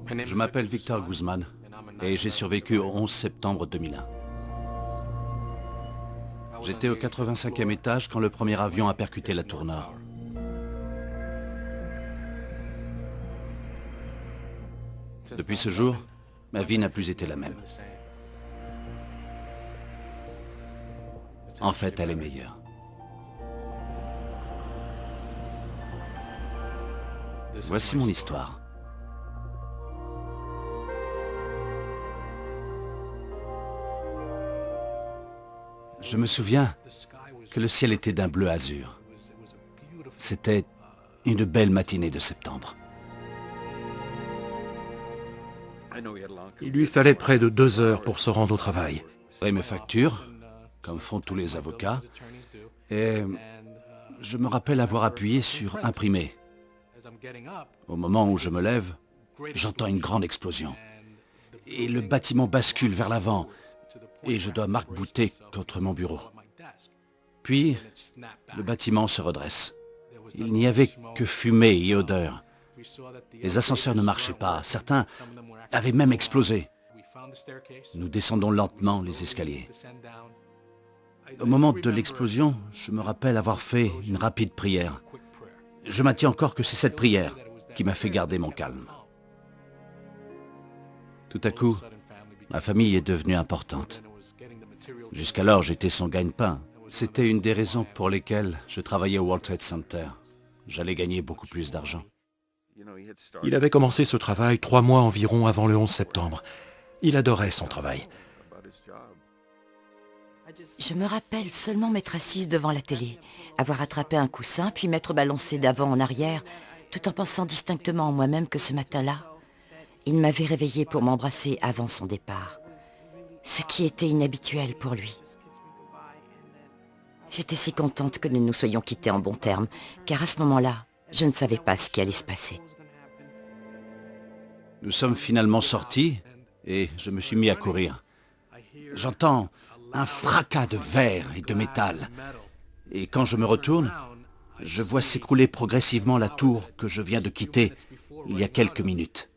Je m'appelle Victor Guzman et j'ai survécu au 11 septembre 2001. J'étais au 85e étage quand le premier avion a percuté la tour nord. Depuis ce jour, ma vie n'a plus été la même. En fait, elle est meilleure. Voici mon histoire. Je me souviens que le ciel était d'un bleu azur. C'était une belle matinée de septembre. Il lui fallait près de 2 heures pour se rendre au travail. Et mes factures, comme font tous les avocats, et je me rappelle avoir appuyé sur imprimer. Au moment où je me lève, j'entends une grande explosion. Et le bâtiment bascule vers l'avant, et je dois m'arc-bouter contre mon bureau. Puis, le bâtiment se redresse. Il n'y avait que fumée et odeur. Les ascenseurs ne marchaient pas, certains avaient même explosé. Nous descendons lentement les escaliers. Au moment de l'explosion, je me rappelle avoir fait une rapide prière. Je maintiens encore que c'est cette prière qui m'a fait garder mon calme. Tout à coup, ma famille est devenue importante. Jusqu'alors, j'étais son gagne-pain. C'était une des raisons pour lesquelles je travaillais au World Trade Center. J'allais gagner beaucoup plus d'argent. Il avait commencé ce travail 3 mois environ avant le 11 septembre. Il adorait son travail. Je me rappelle seulement m'être assise devant la télé, avoir attrapé un coussin, puis m'être balancée d'avant en arrière, tout en pensant distinctement en moi-même que ce matin-là, il m'avait réveillée pour m'embrasser avant son départ, ce qui était inhabituel pour lui. J'étais si contente que nous nous soyons quittés en bons termes, car à ce moment-là, je ne savais pas ce qui allait se passer. Nous sommes finalement sortis et je me suis mis à courir. J'entends un fracas de verre et de métal. Et quand je me retourne, je vois s'écrouler progressivement la tour que je viens de quitter il y a quelques minutes.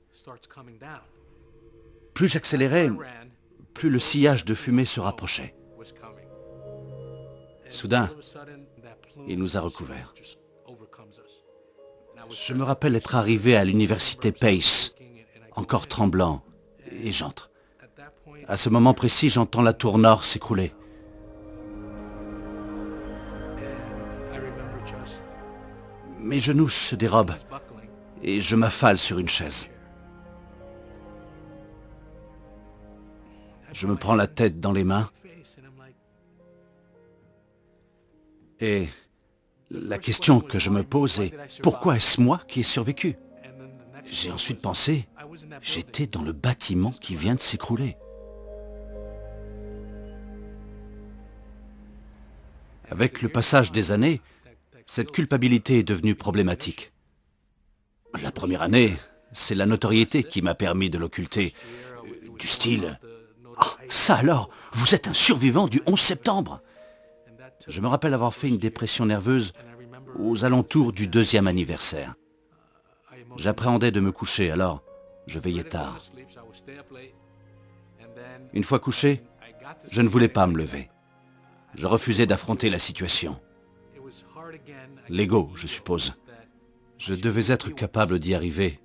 Plus j'accélérais, plus le sillage de fumée se rapprochait. Soudain, il nous a recouverts. Je me rappelle être arrivé à l'université Pace, encore tremblant, et j'entre. À ce moment précis, j'entends la tour nord s'écrouler. Mes genoux se dérobent et je m'affale sur une chaise. Je me prends la tête dans les mains et la question que je me pose est « Pourquoi est-ce moi qui ai survécu ?» J'ai ensuite pensé « J'étais dans le bâtiment qui vient de s'écrouler. » Avec le passage des années, cette culpabilité est devenue problématique. La première année, c'est la notoriété qui m'a permis de l'occulter. Du style « Ah, ça alors, vous êtes un survivant du 11 septembre !» Je me rappelle avoir fait une dépression nerveuse aux alentours du 2e anniversaire. J'appréhendais de me coucher, alors je veillais tard. Une fois couché, je ne voulais pas me lever. Je refusais d'affronter la situation. L'ego, je suppose. Je devais être capable d'y arriver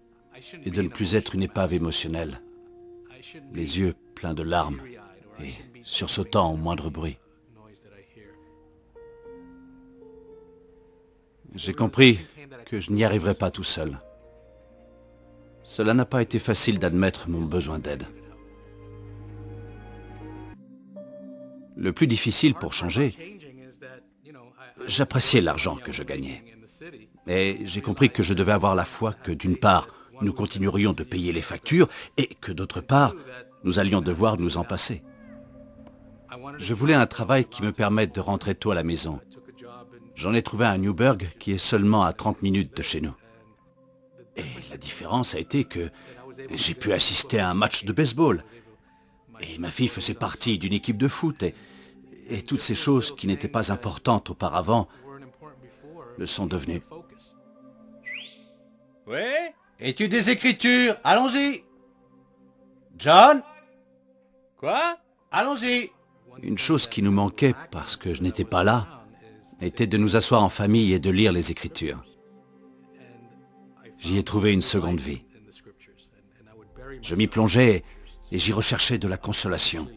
et de ne plus être une épave émotionnelle. Les yeux pleins de larmes et sursautant au moindre bruit. J'ai compris que je n'y arriverais pas tout seul. Cela n'a pas été facile d'admettre mon besoin d'aide. Le plus difficile pour changer, j'appréciais l'argent que je gagnais. Et j'ai compris que je devais avoir la foi que d'une part, nous continuerions de payer les factures et que d'autre part, nous allions devoir nous en passer. Je voulais un travail qui me permette de rentrer tôt à la maison. J'en ai trouvé un à Newburgh qui est seulement à 30 minutes de chez nous. Et la différence a été que j'ai pu assister à un match de baseball. Et ma fille faisait partie d'une équipe de foot. Et toutes ces choses qui n'étaient pas importantes auparavant le sont devenues. Ouais? Étude des écritures, allons-y! John, Quoi? allons-y. Une chose qui nous manquait, parce que je n'étais pas là, était de nous asseoir en famille et de lire les Écritures. J'y ai trouvé une seconde vie. Je m'y plongeais et j'y recherchais de la consolation.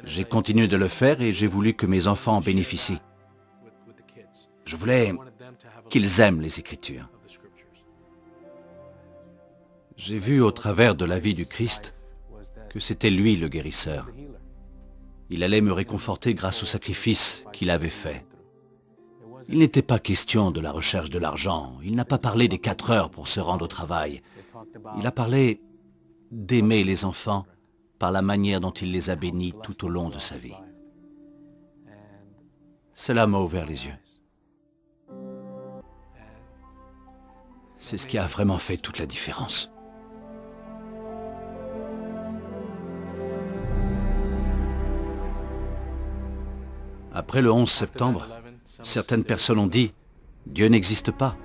J'ai continué de le faire et j'ai voulu que mes enfants en bénéficient. Je voulais qu'ils aiment les Écritures. J'ai vu au travers de la vie du Christ que c'était lui le guérisseur. Il allait me réconforter grâce au sacrifice qu'il avait fait. Il n'était pas question de la recherche de l'argent. Il n'a pas parlé des 4 heures pour se rendre au travail. Il a parlé d'aimer les enfants par la manière dont il les a bénis tout au long de sa vie. Cela m'a ouvert les yeux. C'est ce qui a vraiment fait toute la différence. Après le 11 septembre, certaines personnes ont dit « Dieu n'existe pas ».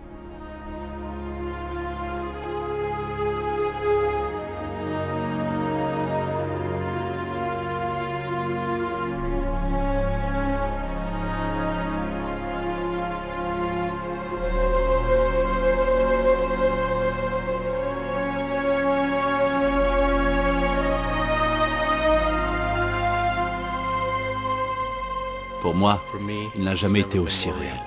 Pour moi, il n'a jamais été aussi réel.